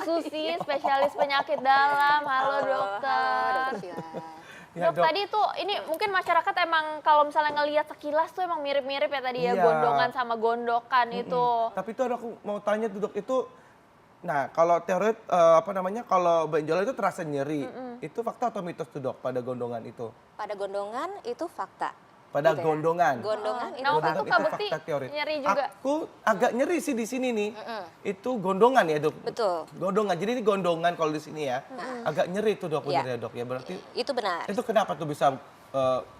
Susi, spesialis penyakit dalam. Halo dokter. Ya, Dok, tadi tuh ini mungkin masyarakat emang kalau misalnya ngelihat sekilas tuh emang mirip-mirip ya tadi ya, Iya. gondongan sama gondokan itu. Tapi itu aku mau tanya tuh dok, itu nah kalau tiroid kalau benjolan itu terasa nyeri. Itu fakta atau mitos tuh dok pada gondongan itu? Pada gondongan itu fakta. Pada Gitu ya. gondongan. Gondongan itu Nah, waktu fakta. itu Kak Bekti fakta tiroid. nyeri juga. Aku agak nyeri sih di sini nih. Itu gondongan ya dok? Betul. Gondongan, jadi ini gondongan kalau di sini ya. Agak nyeri tuh dok, Iya. bener ya dok ya? Berarti Itu benar. itu kenapa tuh bisa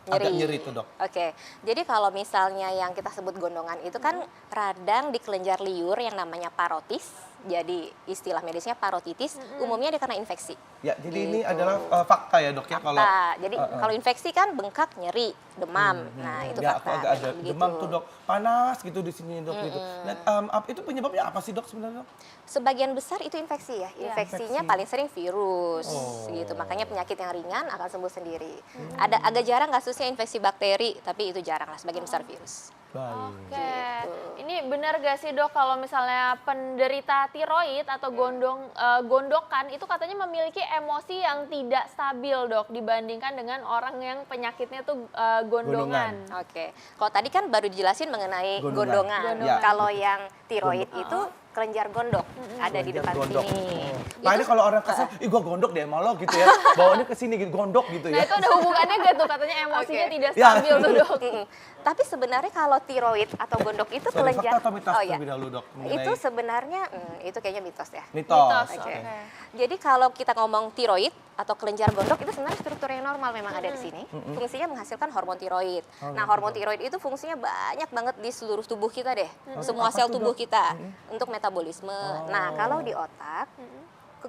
agak nyeri tuh dok? Oke, jadi kalau misalnya yang kita sebut gondongan itu kan radang di kelenjar liur yang namanya parotis. Jadi istilah medisnya parotitis, umumnya dia karena infeksi. Ya, jadi ini Gitu. adalah fakta ya dok ya kalau Jadi kalau infeksi kan bengkak, nyeri, demam. Nah, itu ya, fakta. aku agak ada memang demam begitu. tuh dok, panas gitu di sini dok gitu. Nah, itu penyebabnya apa sih dok sebenarnya? Sebagian besar itu infeksi ya. Infeksinya paling sering virus Oh. gitu. Makanya penyakit yang ringan akan sembuh sendiri. Ada agak jarang kasusnya infeksi bakteri, tapi itu jarang lah, sebagian besar virus. Baik. Oke, ini benar gak sih dok kalau misalnya penderita tiroid atau gondokan itu katanya memiliki emosi yang tidak stabil dok dibandingkan dengan orang yang penyakitnya tuh gondongan. Oke. Kalau tadi kan baru dijelasin mengenai Gondongan. gondongan. Ya. Kalau yang tiroid itu kelenjar gondok ada di Kelenjar depan gondok. sini. Makanya kalau orang kesel, ih gua gondok deh sama lo gitu ya. Bawaannya ke sini gitu, gondok gitu Nah ya. itu ada hubungannya gak tuh katanya emosinya Oke. tidak Ya. stabil tuh dok. Tapi sebenarnya kalau tiroid atau gondok itu Sorry, kelenjar. fakta atau mitos Oh, iya. terlebih dahulu dok? Mengenai Itu sebenarnya itu kayaknya mitos ya. mitos. Mitos, Oke. oke. Jadi kalau kita ngomong tiroid atau kelenjar gondok itu sebenarnya struktur yang normal memang ada di sini. Fungsinya menghasilkan hormon tiroid. Nah, hormon tiroid itu fungsinya banyak banget di seluruh tubuh kita deh. Semua Apa sel tuh, tubuh Dok? kita untuk metabolisme. Nah, kalau di otak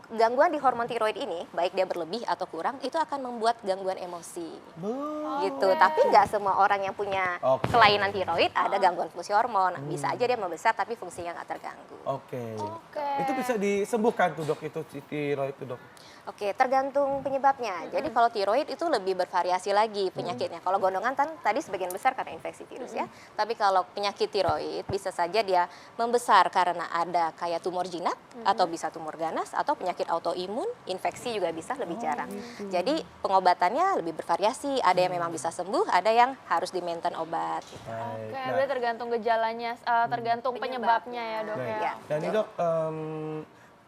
gangguan di hormon tiroid ini, baik dia berlebih atau kurang, itu akan membuat gangguan emosi. Gitu. Tapi nggak semua orang yang punya Oke. kelainan tiroid ada gangguan fungsi hormon. Bisa aja dia membesar tapi fungsinya nggak terganggu. Oke. Oke. Itu bisa disembuhkan tuh dok, itu tiroid itu dok? Oke, tergantung penyebabnya. Jadi kalau tiroid itu lebih bervariasi lagi penyakitnya. Kalau gondongan kan tadi sebagian besar karena infeksi virus ya. Tapi kalau penyakit tiroid bisa saja dia membesar karena ada kayak tumor jinak atau bisa tumor ganas atau penyakit autoimun, infeksi juga bisa lebih jarang. Jadi pengobatannya lebih bervariasi. Ada yang memang bisa sembuh, ada yang harus di-maintain obat. Gitu. Baik. Oke, Nah, berarti tergantung gejalanya, tergantung penyebabnya ya dok baik. ya. Dan ini dok,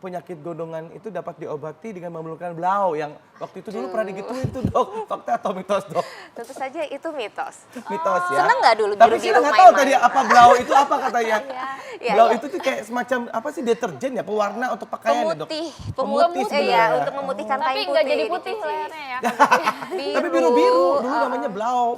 penyakit gondongan itu dapat diobati dengan menggunakan blau yang waktu itu dulu pernah digituin tuh dok. Fakta atau mitos dok? Tentu saja itu mitos. Mitos ya. Seneng nggak dulu Tapi biru-biru sih nggak tahu main-main? tadi apa blau itu apa katanya. Iya, Blau iya. itu tuh kayak semacam apa sih, deterjen ya, pewarna untuk pakaian ya dok? Pemutih, Pemutih sebenarnya. untuk memutihkan Tapi kain nggak putih. jadi putih dicuci. lehernya ya. Tapi biru-biru dulu namanya blau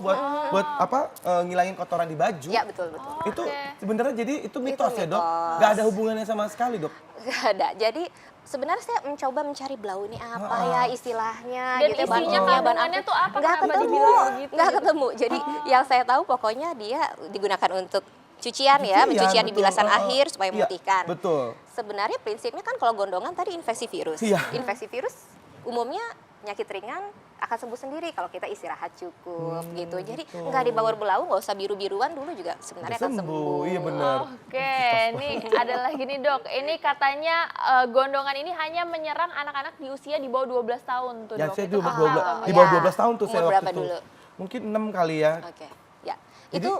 buat apa ngilangin kotoran di baju. Ya betul betul. Itu Oke. sebenarnya jadi itu mitos ya dok? mitos. Gak ada hubungannya sama sekali dok? Gak ada. Jadi sebenarnya saya mencoba mencari blau ini apa ya istilahnya. Dan gitu, isinya bahan kandungannya tuh apa? Nggak Kenapa ketemu, dibilang begitu? nggak ketemu. Jadi yang saya tahu pokoknya dia digunakan untuk cucian ya, mencucian di betul. bilasan akhir supaya Iya, memutihkan. betul. Sebenarnya prinsipnya kan kalau gondongan tadi infeksi virus. Iya. Infeksi virus umumnya penyakit ringan akan sembuh sendiri kalau kita istirahat cukup gitu. Jadi gitu. nggak dibawa belau, nggak usah biru-biruan dulu juga sebenarnya akan sembuh. Iya benar. Oke, ini ada lagi nih dok. Ini katanya gondongan ini hanya menyerang anak-anak di usia di bawah 12 tahun tuh Ya dok. saya Itu di fakta bawah atau di mitos? bawah Ya. 12 tahun tuh saya Umur waktu berapa itu. dulu? Mungkin 6 kali ya. Oke, ya. Jadi, Itu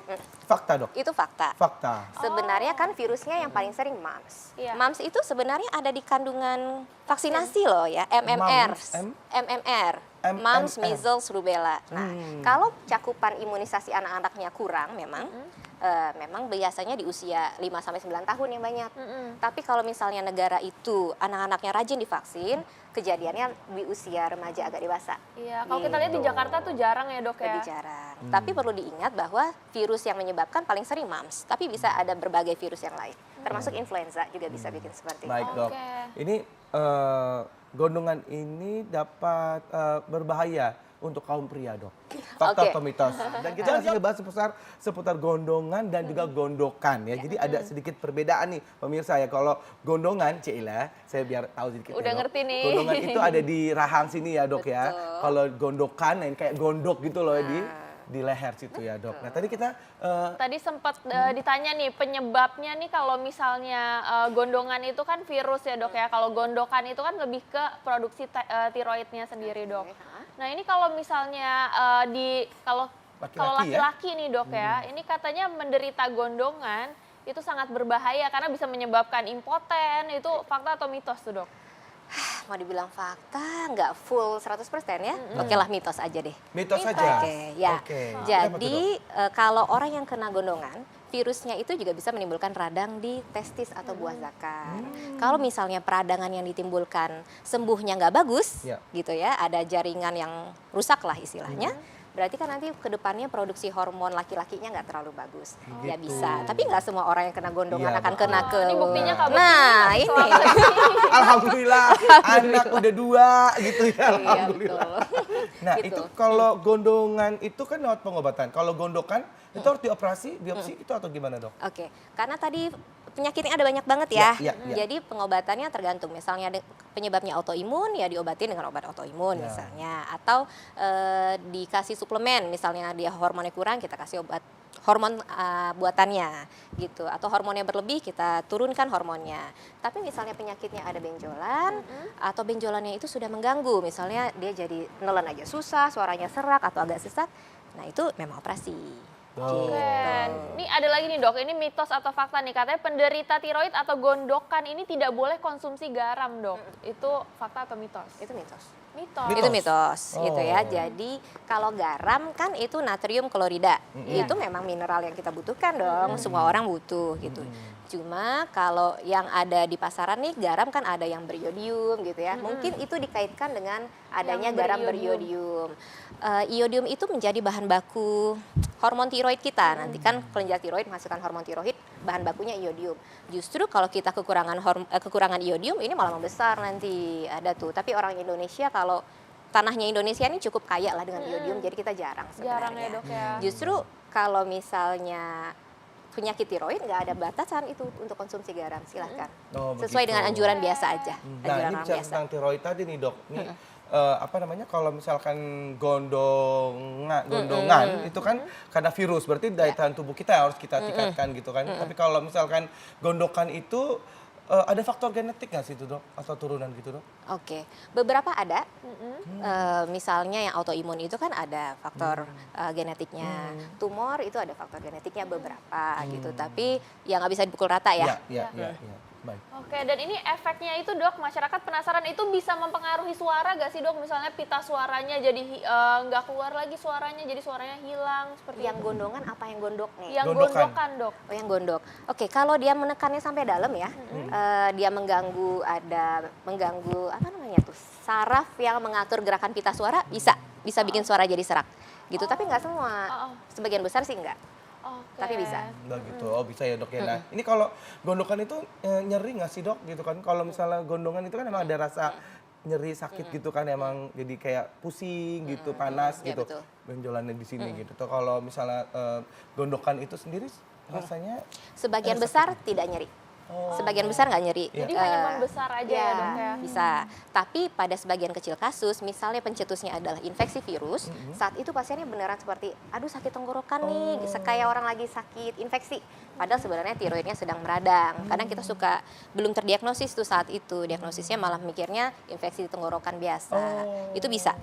fakta dok? itu fakta. Fakta. Sebenarnya kan virusnya yang paling sering mumps. Iya. Mumps itu sebenarnya ada di kandungan vaksinasi loh ya, MMR. Mumps, MMR. Mumps, measles, rubella. Nah, kalau cakupan imunisasi anak-anaknya kurang memang memang biasanya di usia 5 sampai 9 tahun yang banyak. Tapi kalau misalnya negara itu anak-anaknya rajin divaksin, kejadiannya di usia remaja agak dewasa. Iya, kalau kita lihat di Jakarta tuh jarang ya dok ya. Lebih jarang. Tapi perlu diingat bahwa virus yang menyebabkan paling sering mumps, tapi bisa ada berbagai virus yang lain. Termasuk influenza juga bisa bikin seperti Baik itu. dok. Oke. Ini gondongan ini dapat berbahaya untuk kaum pria dok. Fakta Oke. atau mitos. Dan kita masih ngebahas seputar gondongan dan juga gondokan ya. Jadi ada sedikit perbedaan nih pemirsa ya. Kalau gondongan, Cila, saya biar tahu sedikit. Udah ya, Dok. ngerti nih. Gondongan itu ada di rahang sini ya dok ya. Betul. Kalau gondokan yang kayak gondok gitu loh di di leher situ ya dok. Nah tadi kita Tadi sempat ditanya nih penyebabnya nih kalau misalnya gondongan itu kan virus ya dok ya. Kalau gondokan itu kan lebih ke produksi tiroidnya sendiri dok. Nah ini kalau misalnya kalau Laki-laki ya? laki-laki nih dok ya, ini katanya menderita gondongan itu sangat berbahaya karena bisa menyebabkan impoten. Itu fakta atau mitos tuh dok? Mau dibilang fakta, nggak full 100% ya. Oke lah, mitos aja deh. mitos Mitos. saja. Oke, ya. Oke. Kenapa tuh, Jadi Dok? kalau orang yang kena gondongan, virusnya itu juga bisa menimbulkan radang di testis atau buah zakar. Kalau misalnya peradangan yang ditimbulkan sembuhnya nggak bagus, Ya. gitu ya, ada jaringan yang rusak lah istilahnya. Berarti kan nanti ke depannya produksi hormon laki-lakinya nggak terlalu bagus. Ya Gitu. bisa, tapi nggak semua orang yang kena gondongan Iya, akan betul. kena ke... Ini buktinya Kak Bukti Nah, ini ini. Alhamdulillah, anak udah 2 gitu ya. Iya, Alhamdulillah. betul. Nah Gitu. itu kalau gondongan itu kan lewat pengobatan. Kalau gondokan itu harus dioperasi, biopsi itu atau gimana dok? Oke, karena tadi penyakitnya ada banyak banget ya. Ya. Jadi pengobatannya tergantung. Misalnya penyebabnya autoimun, ya diobatin dengan obat autoimun Ya. misalnya. Atau dikasih suplemen, misalnya dia hormonnya kurang, kita kasih obat hormon buatannya gitu. Atau hormonnya berlebih, kita turunkan hormonnya. Tapi misalnya penyakitnya ada benjolan, atau benjolannya itu sudah mengganggu. Misalnya dia jadi nelen aja susah, suaranya serak atau agak sesak. Nah itu memang operasi. Oh. Oke, ini ada lagi nih dok, ini mitos atau fakta nih, katanya penderita tiroid atau gondokan ini tidak boleh konsumsi garam dok. Itu fakta atau mitos? Itu mitos. Mitos. Mitos. Itu mitos gitu ya. Oh. Jadi kalau garam kan itu natrium klorida. Itu memang mineral yang kita butuhkan dong. Semua orang butuh gitu. Cuma kalau yang ada di pasaran nih garam kan ada yang beriodium gitu ya. Mungkin itu dikaitkan dengan adanya Yang garam beriodium. beriodium. Iodium itu menjadi bahan baku hormon tiroid kita. Nanti kan kelenjar tiroid menghasilkan hormon tiroid, bahan bakunya iodium. Justru kalau kita kekurangan iodium ini malah membesar nanti ada tuh. Tapi orang Indonesia kalau tanahnya Indonesia ini cukup kaya lah dengan iodium, jadi kita jarang sebenarnya. Jarang ya dok ya. Justru kalau misalnya penyakit tiroid nggak ada batasan itu untuk konsumsi garam, silahkan. Oh, Sesuai begitu. dengan anjuran biasa aja. Nah Anjuran ini orang bicara biasa. tentang tiroid tadi nih dok. Nih apa namanya kalau misalkan gondongan itu kan karena virus, berarti daya tahan tubuh kita harus kita tingkatkan gitu kan. Tapi kalau misalkan gondokan itu ada faktor genetik nggak sih itu dok atau turunan gitu dok? Oke, beberapa ada. Misalnya yang autoimun itu kan ada faktor genetiknya. Tumor itu ada faktor genetiknya beberapa gitu. Tapi ya nggak bisa dipukul rata ya. Iya. Baik. Oke, dan ini efeknya itu dok, masyarakat penasaran itu bisa mempengaruhi suara gak sih dok? Misalnya pita suaranya jadi nggak keluar lagi suaranya, jadi suaranya hilang seperti Yang gondongan apa yang gondok nih? yang Gondokan. gondokan dok. Oh, yang gondok. Oke, kalau dia menekannya sampai dalam ya, dia mengganggu apa namanya tuh, saraf yang mengatur gerakan pita suara bisa bikin suara jadi serak gitu. Tapi nggak semua, sebagian besar sih nggak. Oke. Tapi bisa. Nah gitu, oh bisa ya dok ya. Nah ini kalau gondokan itu nyeri nggak sih dok gitu kan? Kalau misalnya gondongan itu kan emang ada rasa nyeri sakit gitu kan, emang jadi kayak pusing gitu, panas Ya, gitu. betul. Benjolannya di sini gitu. Tuh kalau misalnya gondokan itu sendiri rasanya Sebagian besar tidak nyeri. Sebagian besar nggak nyeri. Jadi hanya membesar aja ya dok ya. Bisa. Tapi pada sebagian kecil kasus, misalnya pencetusnya adalah infeksi virus, saat itu pasiennya beneran seperti, aduh sakit tenggorokan nih, kayak orang lagi sakit infeksi. Padahal sebenarnya tiroidnya sedang meradang. Kadang kita suka belum terdiagnosis tuh saat itu, diagnosisnya malah mikirnya infeksi di tenggorokan biasa. Itu bisa.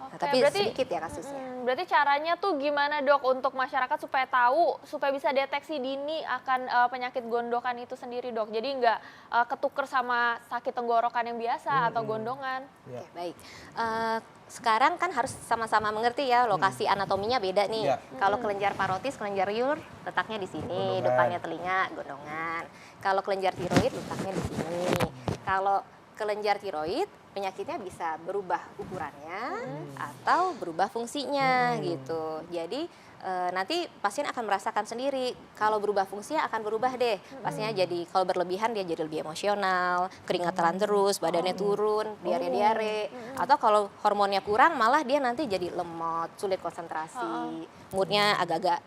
Nah, Oke, tapi berarti- sedikit ya kasusnya. Berarti caranya tuh gimana dok untuk masyarakat supaya tahu, supaya bisa deteksi dini akan penyakit gondokan itu sendiri dok. Jadi nggak ketuker sama sakit tenggorokan yang biasa atau gondongan. ya. Oke, baik. Sekarang kan harus sama-sama mengerti ya lokasi anatominya beda nih. Ya. Kalau kelenjar parotis, kelenjar liur letaknya di sini, Gondongan. depannya telinga, gondongan. Kalau kelenjar tiroid letaknya di sini. Kalau kelenjar tiroid penyakitnya bisa berubah ukurannya atau berubah fungsinya gitu. Jadi nanti pasien akan merasakan sendiri kalau berubah fungsinya akan berubah deh. Pastinya jadi kalau berlebihan dia jadi lebih emosional, keringetan terus, badannya turun, diare-diare. Atau kalau hormonnya kurang malah dia nanti jadi lemot, sulit konsentrasi, moodnya agak-agak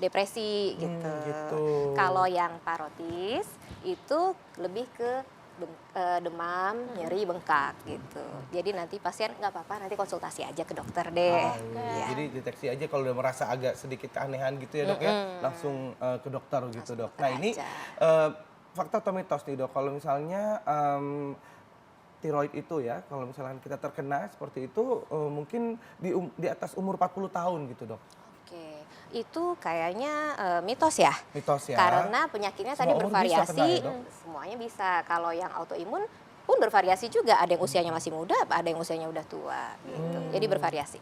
depresi gitu. gitu. Kalau yang parotis itu lebih ke demam, nyeri, bengkak gitu. Jadi nanti pasien nggak apa-apa, nanti konsultasi aja ke dokter deh. Oh, iya. Jadi deteksi aja kalau udah merasa agak sedikit keanehan gitu ya dok ya, langsung ke dokter gitu dok. Nah ini aja. fakta atau mitos nih dok, kalau misalnya tiroid itu ya, kalau misalnya kita terkena seperti itu mungkin di atas umur 40 tahun gitu dok. Oke, itu kayaknya mitos ya. Mitos ya. Karena penyakitnya tadi Semua umur bisa bervariasi, kena ya, Dok? semuanya bisa. Kalau yang autoimun pun bervariasi juga, ada yang usianya masih muda, ada yang usianya udah tua gitu. Jadi bervariasi.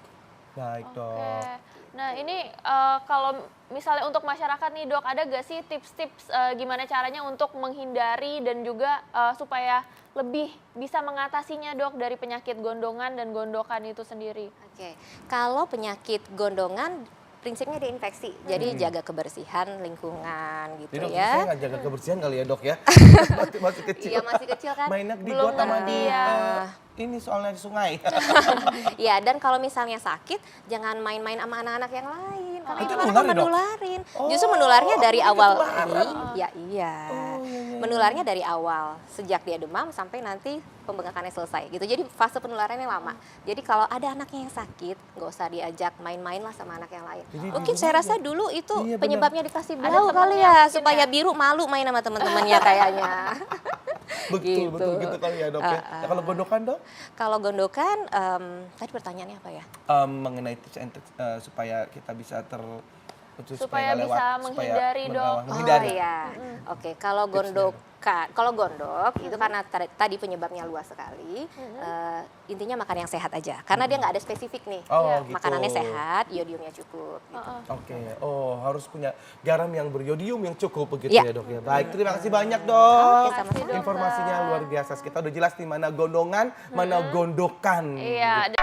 Baik Oke. dok. Nah ini kalau misalnya untuk masyarakat nih dok, ada gak sih tips-tips gimana caranya untuk menghindari dan juga supaya lebih bisa mengatasinya dok dari penyakit gondongan dan gondokan itu sendiri? Oke, kalau penyakit gondongan prinsipnya dia infeksi, jadi jaga kebersihan lingkungan gitu Jadi dok, ya. saya nggak jaga kebersihan kali ya dok ya. masih kecil. Iya masih kecil kan. Mainnya di Belum got sama ngerti di ya. ini soalnya di sungai. Iya, dan kalau misalnya sakit jangan main-main sama anak-anak yang lain karena Itu itu akan nular ya, Dok? menularin. Oh, Justru menularnya dari jadi awal. ketularan. Iya, iya. Oh, iya. Menularnya dari awal, sejak dia demam sampai nanti pembengkakannya selesai gitu. Jadi fase penularannya lama. Jadi kalau ada anaknya yang sakit, nggak usah diajak main-main lah sama anak yang lain. Jadi Mungkin di saya rumah rasa aja. dulu itu Iya, benar. penyebabnya dikasih Ada blau temennya kali ya, mungkin supaya ya. biru malu main sama teman-temannya kayaknya. Betul, Gitu. betul gitu kali ya dok ya. Ya, kalau gondokan dok? Kalau gondokan, tadi pertanyaannya apa ya? Mengenai tips and tricks supaya kita bisa Supaya nggak bisa menghindari, Dok. Menghindari. Oh iya. Oke, kalau gondok itu karena tadi penyebabnya luas sekali. Intinya makan yang sehat aja. Karena dia nggak ada spesifik nih. Oh, gitu. Makanannya sehat, iodiumnya cukup. Gitu. Oke, oh harus punya garam yang beriodium yang cukup begitu Iya. ya dok ya. Baik, terima kasih banyak dok. Oke, sama-sama. Informasinya luar biasa. Kita udah jelas nih mana gondongan, mana gondokan. Iya, gitu.